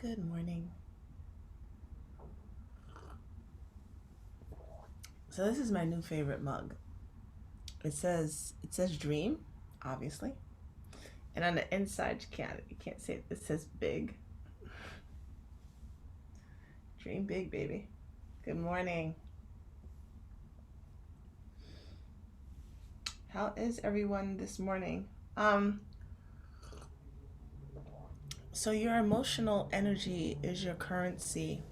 Good morning. So this is my new favorite mug. It says dream, obviously. And on the inside you can't see it. It says big. Dream big, baby. Good morning. How is everyone this morning? Um so your emotional energy is your currency.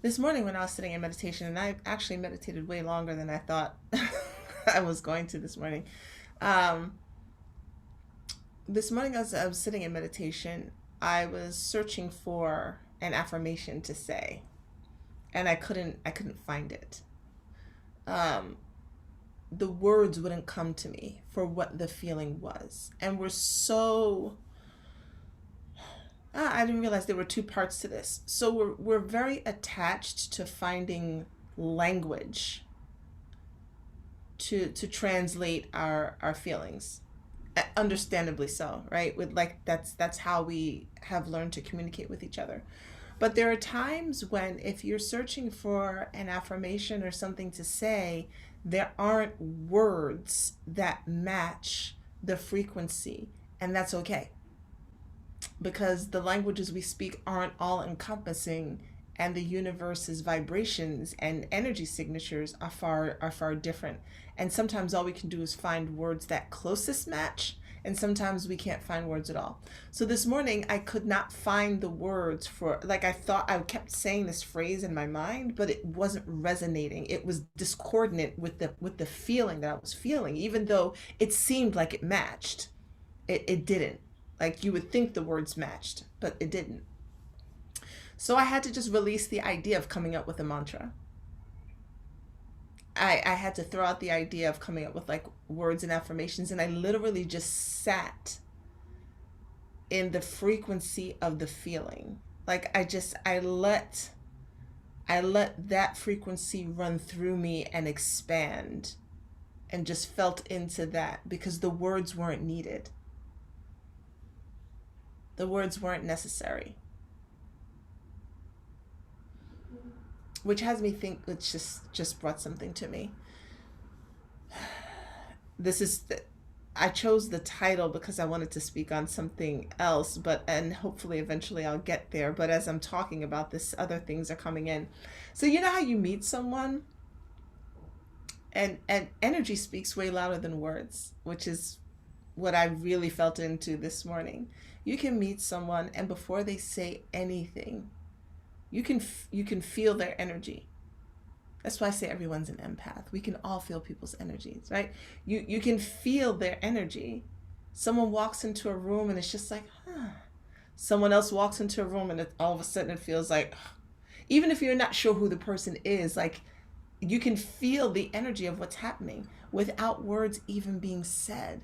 This morning when I was sitting in meditation, and I actually meditated way longer than I thought I was going to this morning. Um this morning as I was sitting in meditation, I was searching for an affirmation to say, and I couldn't find it. Um, the words wouldn't come to me for what the feeling was, and we're so I didn't realize there were two parts to this. So we're very attached to finding language to translate our feelings, understandably so, right? With like that's how we have learned to communicate with each other. But there are times when, if you're searching for an affirmation or something to say, there aren't words that match the frequency, and that's okay, because the languages we speak aren't all encompassing, and the universe's vibrations and energy signatures are far different. And sometimes all we can do is find words that closest match, and sometimes we can't find words at all. So this morning I could not find the words for, like, I thought I kept saying this phrase in my mind, but it wasn't resonating. It was discordant with the feeling that I was feeling, even though it seemed like it matched. It didn't. Like, you would think the words matched, but it didn't. So I had to just release the idea of coming up with a mantra. I had to throw out the idea of coming up with like words and affirmations, and I literally just sat in the frequency of the feeling. Like, I let that frequency run through me and expand, and just felt into that, because the words weren't needed. The words weren't necessary. Which has me think, which just brought something to me. This is the, I chose the title because I wanted to speak on something else, but and hopefully eventually I'll get there. But as I'm talking about this, other things are coming in. So you know how you meet someone, and energy speaks way louder than words, which is what I really felt into this morning. You can meet someone, and before they say anything, you can feel their energy. That's why I say everyone's an empath. We can all feel people's energies, right? You can feel their energy. Someone walks into a room and it's just like, huh. Someone else walks into a room and all of a sudden it feels like, even if you're not sure who the person is, like, you can feel the energy of what's happening without words even being said.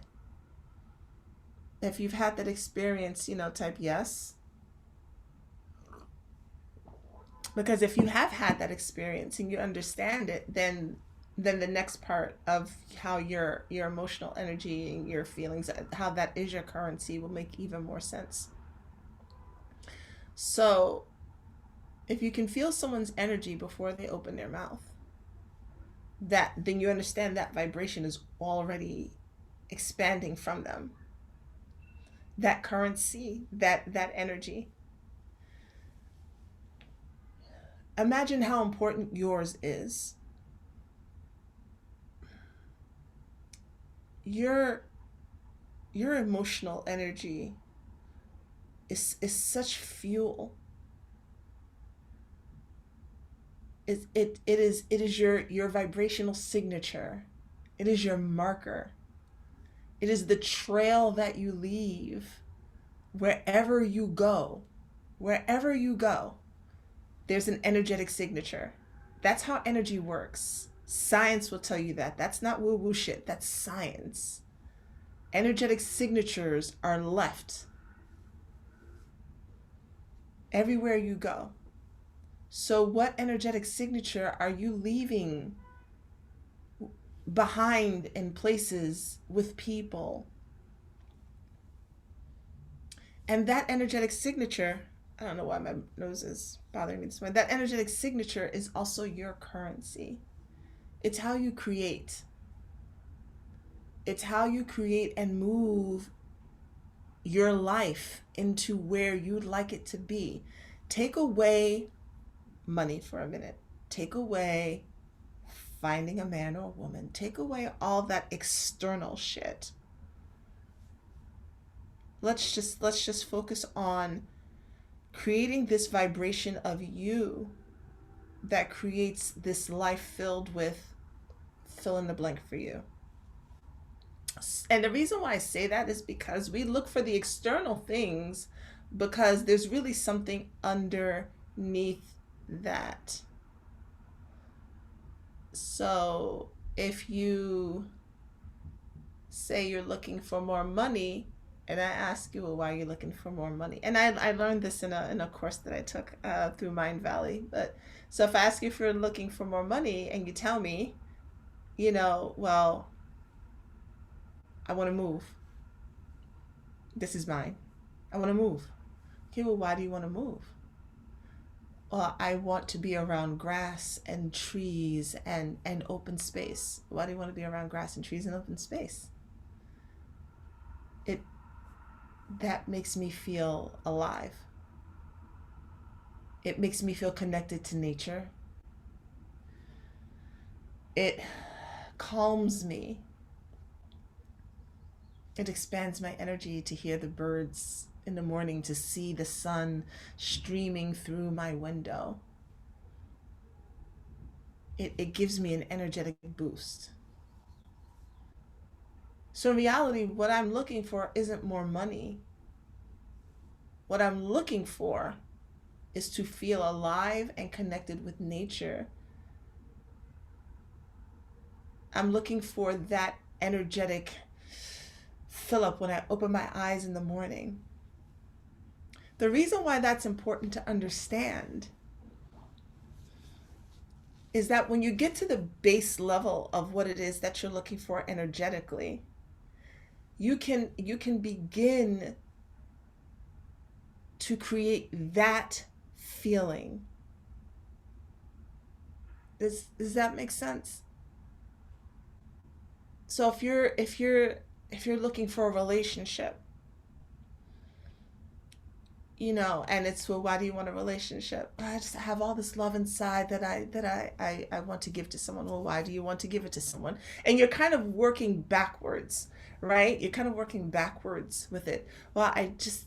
If you've had that experience, type yes. Because if you have had that experience and you understand it, then the next part of how your emotional energy and your feelings, how that is your currency, will make even more sense. So if you can feel someone's energy before they open their mouth, that then you understand that vibration is already expanding from them. That currency, that energy. Imagine how important yours is. Your your emotional energy is such fuel. It is your vibrational signature. It is your marker. It is the trail that you leave wherever you go. Wherever you go, there's an energetic signature. That's how energy works. Science will tell you that. That's not woo woo shit. That's science. Energetic signatures are left everywhere you go. So, what energetic signature are you leaving behind in places with people? And that energetic signature, I don't know why my nose is bothering me this morning. That energetic signature is also your currency. It's how you create. It's how you create and move your life into where you'd like it to be. Take away money for a minute. Take away finding a man or a woman. Take away all that external shit. Let's just focus on creating this vibration of you that creates this life filled with fill in the blank for you. And the reason why I say that is because we look for the external things because there's really something underneath that. So if you say you're looking for more money, and I ask you, well, why are you looking for more money? And I learned this in a course that I took through Mind Valley. But so if I ask you if you're looking for more money and you tell me, well, I want to move. This is mine. I want to move. Okay, well, why do you want to move? Well, I want to be around grass and trees and open space. Why do you want to be around grass and trees and open space? It that makes me feel alive. It makes me feel connected to nature. It calms me. It expands my energy to hear the birds in the morning, to see the sun streaming through my window. It gives me an energetic boost. So in reality, what I'm looking for isn't more money. What I'm looking for is to feel alive and connected with nature. I'm looking for that energetic fill up when I open my eyes in the morning. The reason why that's important to understand is that when you get to the base level of what it is that you're looking for energetically, you can begin to create that feeling. Does that make sense? So if you're looking for a relationship, and it's, well, why do you want a relationship? I just have all this love inside that I want to give to someone. Well, why do you want to give it to someone? And you're kind of working backwards, right? You're kind of working backwards with it. Well, I just,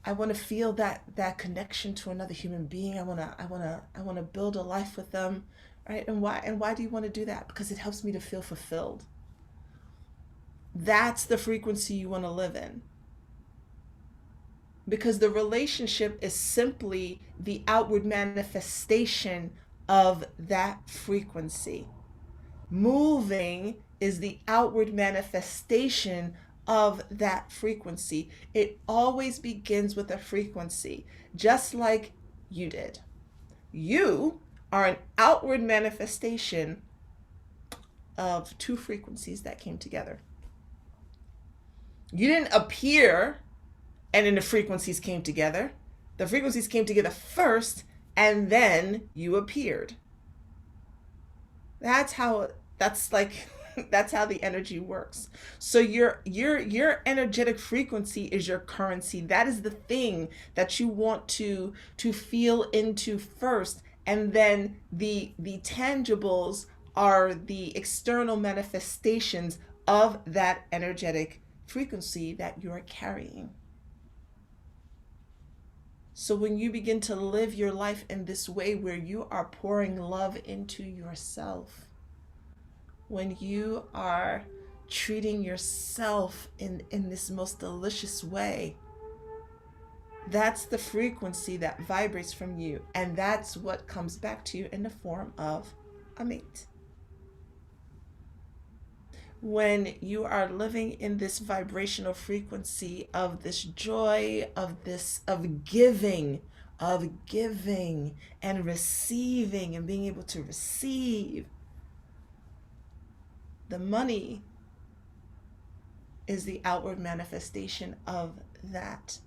I want to feel that connection to another human being. I want to build a life with them, right? And why do you want to do that? Because it helps me to feel fulfilled. That's the frequency you want to live in. Because the relationship is simply the outward manifestation of that frequency. Moving is the outward manifestation of that frequency. It always begins with a frequency, just like you did. You are an outward manifestation of two frequencies that came together. You didn't appear and then the frequencies came together. The frequencies came together first, and then you appeared. That's how the energy works. So your energetic frequency is your currency. That is the thing that you want to feel into first, and then the tangibles are the external manifestations of that energetic frequency that you're carrying. So when you begin to live your life in this way where you are pouring love into yourself, when you are treating yourself in this most delicious way, that's the frequency that vibrates from you. And that's what comes back to you in the form of a mate. When you are living in this vibrational frequency of this joy, of giving and receiving and being able to receive, the money is the outward manifestation of that.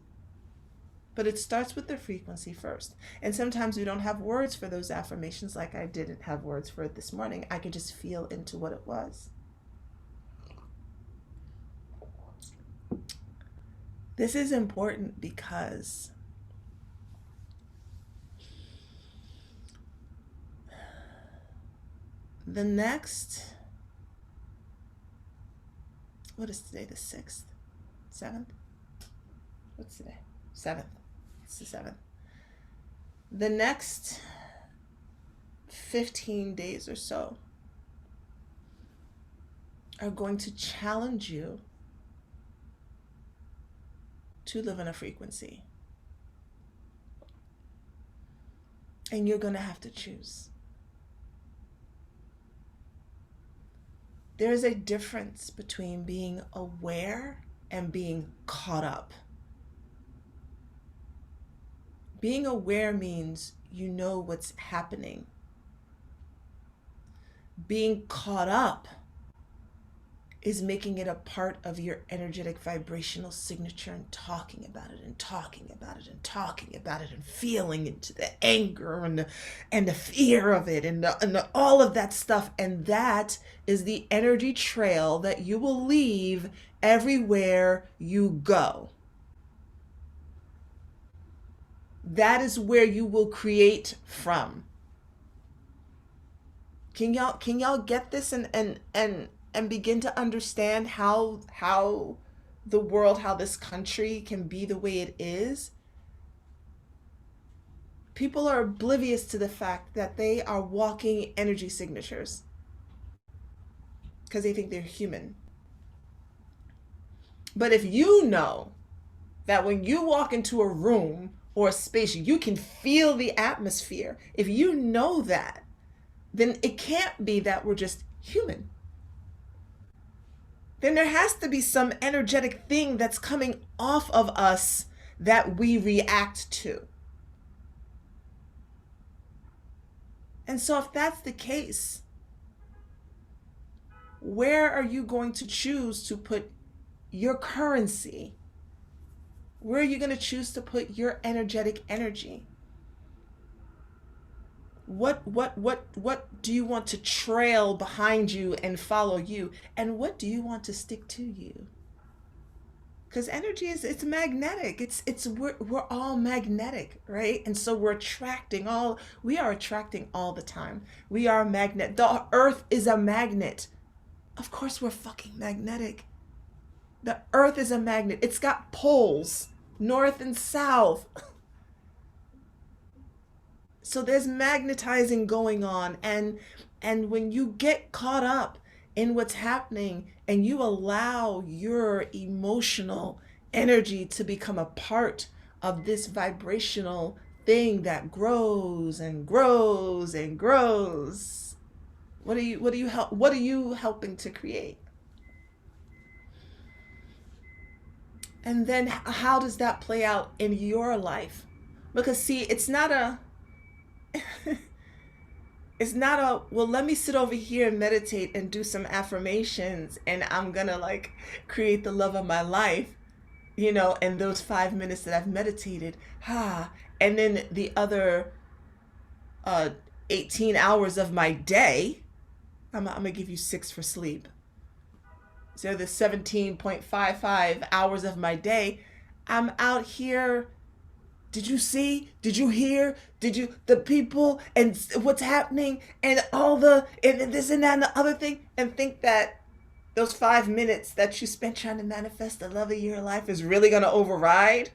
But it starts with the frequency first. And sometimes we don't have words for those affirmations, like I didn't have words for it this morning. I could just feel into what it was. This is important because the next, what is today, the 6th? 7th? What's today? 7th. It's the 7th. The next 15 days or so are going to challenge you to live in a frequency. And you're going to have to choose. There is a difference between being aware and being caught up. Being aware means you know what's happening. Being caught up is making it a part of your energetic vibrational signature and talking about it and talking about it and talking about it and feeling into the anger and the fear of it and all of that stuff. And that is the energy trail that you will leave everywhere you go. That is where you will create from. Can y'all get this and begin to understand how the world, how this country can be the way it is? People are oblivious to the fact that they are walking energy signatures because they think they're human. But if you know that when you walk into a room or a space, you can feel the atmosphere, if you know that, then it can't be that we're just human. Then there has to be some energetic thing that's coming off of us that we react to. And so if that's the case, where are you going to choose to put your currency? Where are you going to choose to put your energetic energy? What do you want to trail behind you and follow you? And what do you want to stick to you? Because energy it's magnetic. We're all magnetic, right? And so we are attracting all the time. We are a magnet. The earth is a magnet. Of course we're fucking magnetic. The earth is a magnet. It's got poles, north and south. So there's magnetizing going on, and when you get caught up in what's happening and you allow your emotional energy to become a part of this vibrational thing that grows and grows and grows, what are you helping to create? And then how does that play out in your life? Because see, it's not a well, let me sit over here and meditate and do some affirmations and I'm gonna like create the love of my life, in those 5 minutes that I've meditated. And then the other 18 hours of my day, I'm gonna give you 6 for sleep. So the 17.55 hours of my day, I'm out here. Did you see? Did you hear? The people and what's happening and all and this and that and the other thing, and think that those 5 minutes that you spent trying to manifest the love of your life is really going to override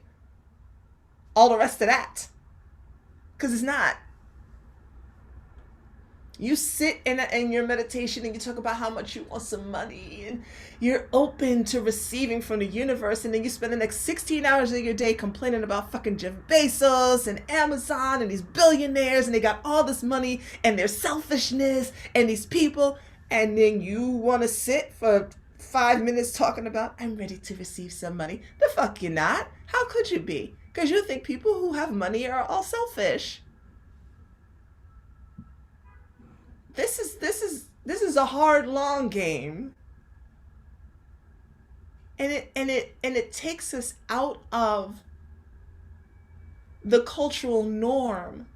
all the rest of that? Because it's not. You sit in your meditation and you talk about how much you want some money and you're open to receiving from the universe, and then you spend the next 16 hours of your day complaining about fucking Jeff Bezos and Amazon and these billionaires, and they got all this money and their selfishness and these people, and then you want to sit for 5 minutes talking about, I'm ready to receive some money. The fuck you're not. How could you be? Because you think people who have money are all selfish. This is a hard, long game. And it takes us out of the cultural norm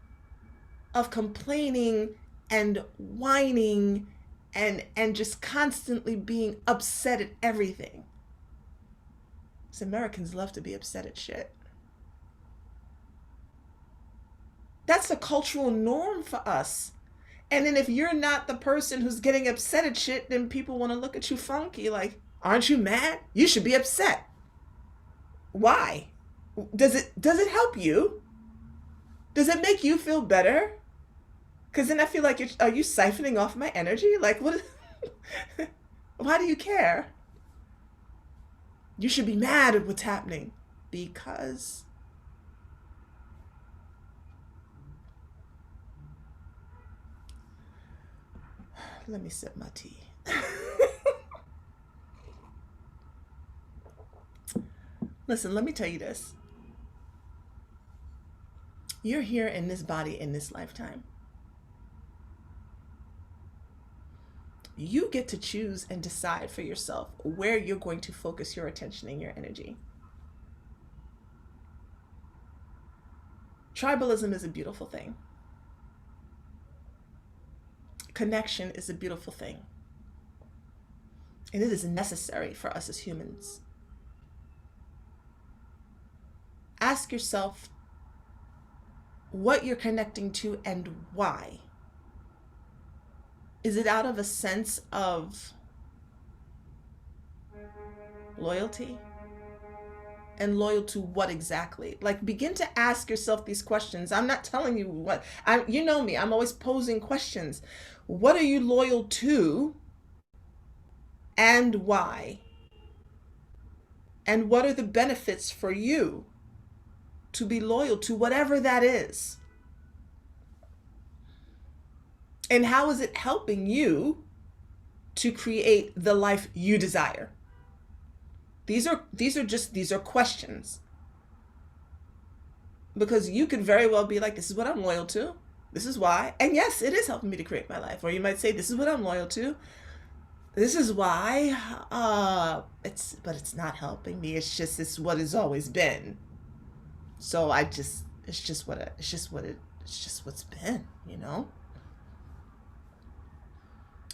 of complaining and whining and just constantly being upset at everything. Because Americans love to be upset at shit. That's a cultural norm for us. And then if you're not the person who's getting upset at shit, then people want to look at you funky like, aren't you mad? You should be upset. Why? Does it help you? Does it make you feel better? Because then I feel like are you siphoning off my energy? Like what? Why do you care? You should be mad at what's happening because let me sip my tea. Listen, let me tell you this. You're here in this body in this lifetime. You get to choose and decide for yourself where you're going to focus your attention and your energy. Tribalism is a beautiful thing. Connection is a beautiful thing. And it is necessary for us as humans. Ask yourself what you're connecting to and why. Is it out of a sense of loyalty? And loyal to what exactly? Like, begin to ask yourself these questions. I'm not telling you what, you know me, I'm always posing questions. What are you loyal to and why? And what are the benefits for you to be loyal to whatever that is? And how is it helping you to create the life you desire? These are questions. Because you could very well be like, this is what I'm loyal to. This is why. And yes, it is helping me to create my life. Or you might say, this is what I'm loyal to. This is why. But it's not helping me. It's just what it's always been. So it's just what's been, you know?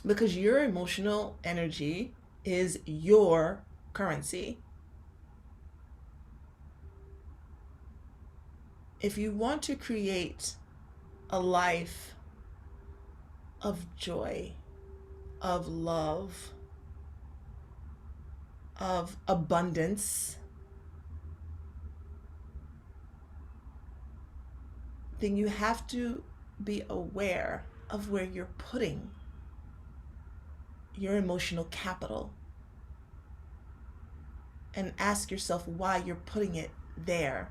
Because your emotional energy is your currency. If you want to create a life of joy, of love, of abundance, then you have to be aware of where you're putting your emotional capital and ask yourself why you're putting it there.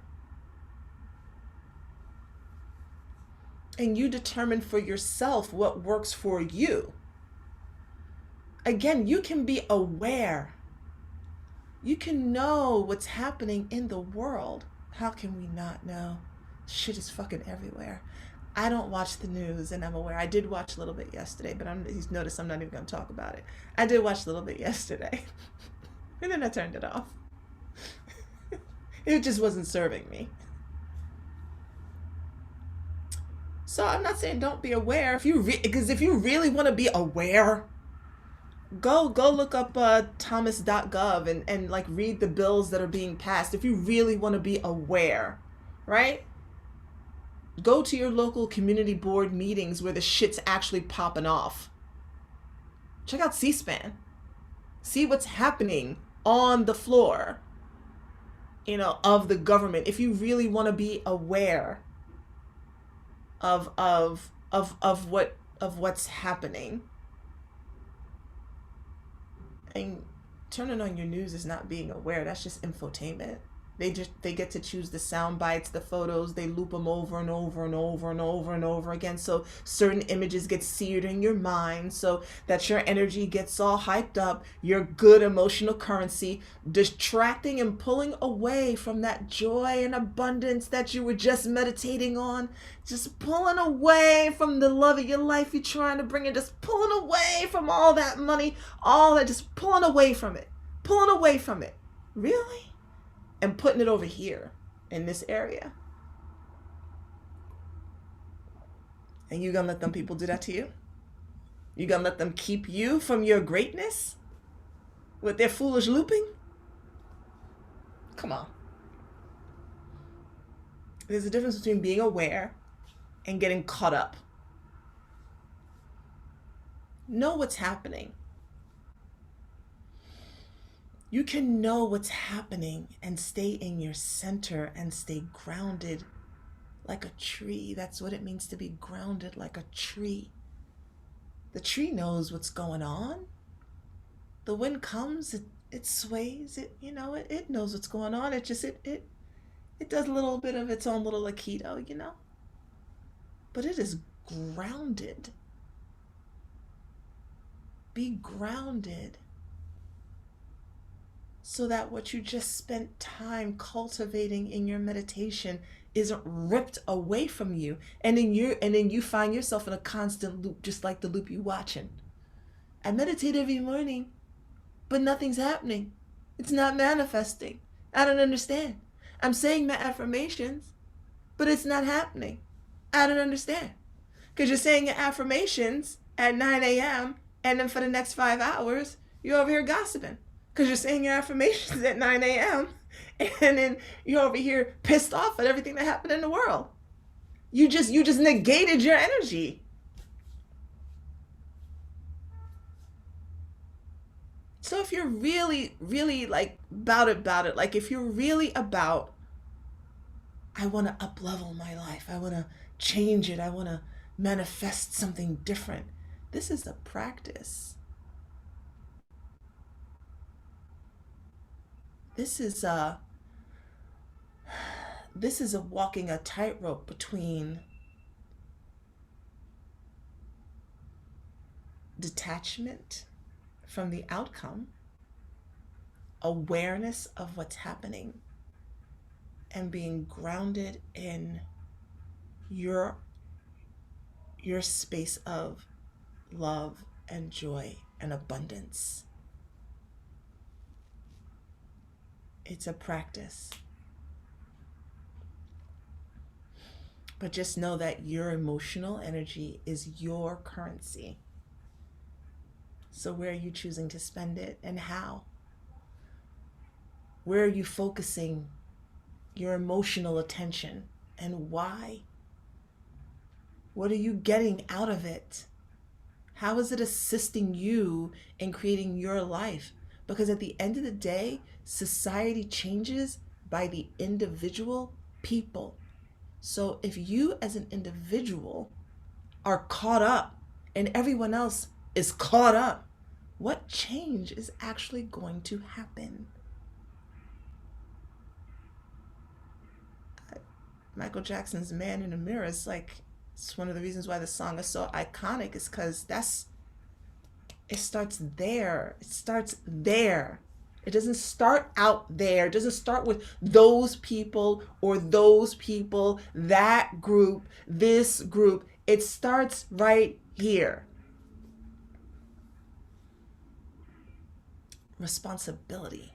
And you determine for yourself what works for you. Again, you can be aware. You can know what's happening in the world. How can we not know? Shit is fucking everywhere. I don't watch the news and I'm aware. I did watch a little bit yesterday, but he's noticed I'm not even going to talk about it. I did watch a little bit yesterday. And then I turned it off. It just wasn't serving me. So I'm not saying don't be aware. Because if you really want to be aware, go look up thomas.gov and like read the bills that are being passed. If you really want to be aware, right? Go to your local community board meetings where the shit's actually popping off. Check out C-SPAN. See what's happening on the floor, of the government. If you really want to be aware of what's happening. And turning on your news is not being aware. That's just infotainment. They get to choose the sound bites, the photos, they loop them over and over and over and over and over again. So certain images get seared in your mind so that your energy gets all hyped up, your good emotional currency, distracting and pulling away from that joy and abundance that you were just meditating on, just pulling away from the love of your life you're trying to bring in, just pulling away from all that money, all that, just pulling away from it, Really? And putting it over here in this area. And you gonna let them people do that to you? You gonna let them keep you from your greatness with their foolish looping? Come on. There's a difference between being aware and getting caught up. Know what's happening. You can know what's happening and stay in your center and stay grounded like a tree. That's what it means to be grounded like a tree. The tree knows what's going on. The wind comes, it sways, it knows what's going on. It just it does a little bit of its own little aikido. But it is grounded. Be grounded so that what you just spent time cultivating in your meditation isn't ripped away from you, and then you find yourself in a constant loop, just like the loop you watching. I meditate every morning, but nothing's happening. It's not manifesting. I don't understand. I'm saying my affirmations, but it's not happening. I don't understand. Because you're saying your affirmations at 9 a.m. and then for the next 5 hours, you're over here gossiping. Because you're saying your affirmations at 9 a.m. and then you're over here pissed off at everything that happened in the world. You just negated your energy. So if you're really, really like about it, like if you're really about, I want to up-level my life, I want to change it, I want to manifest something different, this is a practice. This is a walking a tightrope between detachment from the outcome, awareness of what's happening, and being grounded in your space of love and joy and abundance. It's a practice. But just know that your emotional energy is your currency. So where are you choosing to spend it and how? Where are you focusing your emotional attention and why? What are you getting out of it? How is it assisting you in creating your life? Because at the end of the day, society changes by the individual people. So if you as an individual are caught up and everyone else is caught up, what change is actually going to happen? Michael Jackson's Man in the Mirror is like, it's one of the reasons why the song is so iconic, is because it starts there. It starts there. It doesn't start out there. It doesn't start with those people or those people, that group, this group. It starts right here. Responsibility.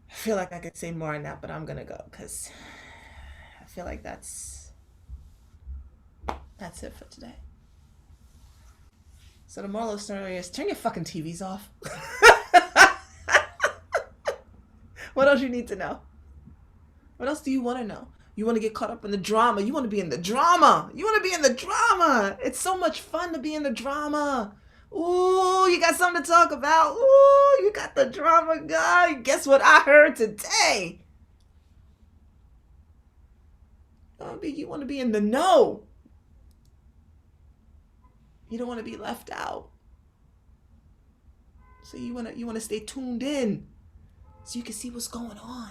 I feel like I could say more on that, but I'm gonna go because I feel like that's it for today. So the moral of the story is turn your fucking TVs off. What else you need to know? What else do you want to know? You want to get caught up in the drama. You want to be in the drama. You want to be in the drama. It's so much fun to be in the drama. Ooh, you got something to talk about. Ooh, you got the drama guy. Guess what I heard today? You want to be in the know. You don't want to be left out. So you want to stay tuned in so you can see what's going on.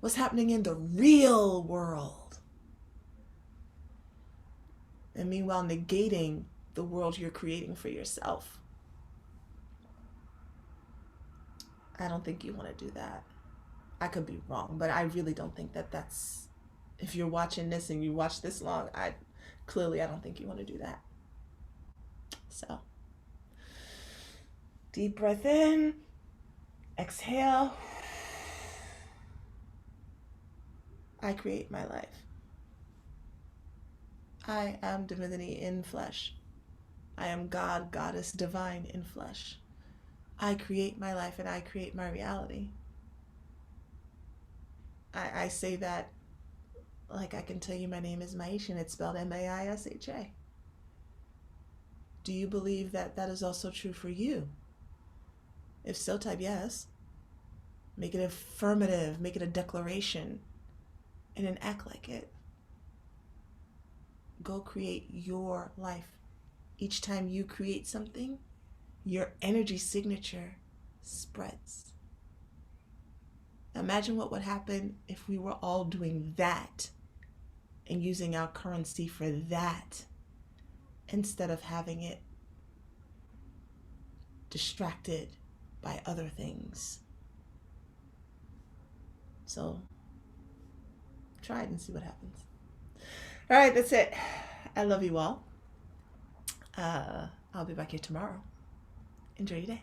What's happening in the real world. And meanwhile, negating the world you're creating for yourself. I don't think you want to do that. I could be wrong, but I really don't think that that's, if you're watching this and you watch this long, I don't think you want to do that. So Deep breath in. Exhale. I create my life. I am divinity in flesh. I am God, goddess, divine in flesh. I create my life and I create my reality. I say that like I can tell you my name is Maisha and it's spelled Maisha. Do you believe that that is also true for you? If so, type yes. Make it affirmative, make it a declaration, and then act like it. Go create your life. Each time you create something, your energy signature spreads. Imagine what would happen if we were all doing that and using our currency for that instead of having it distracted by other things. So try it and see what happens. All right, that's it. I love you all. I'll be back here tomorrow. Enjoy your day.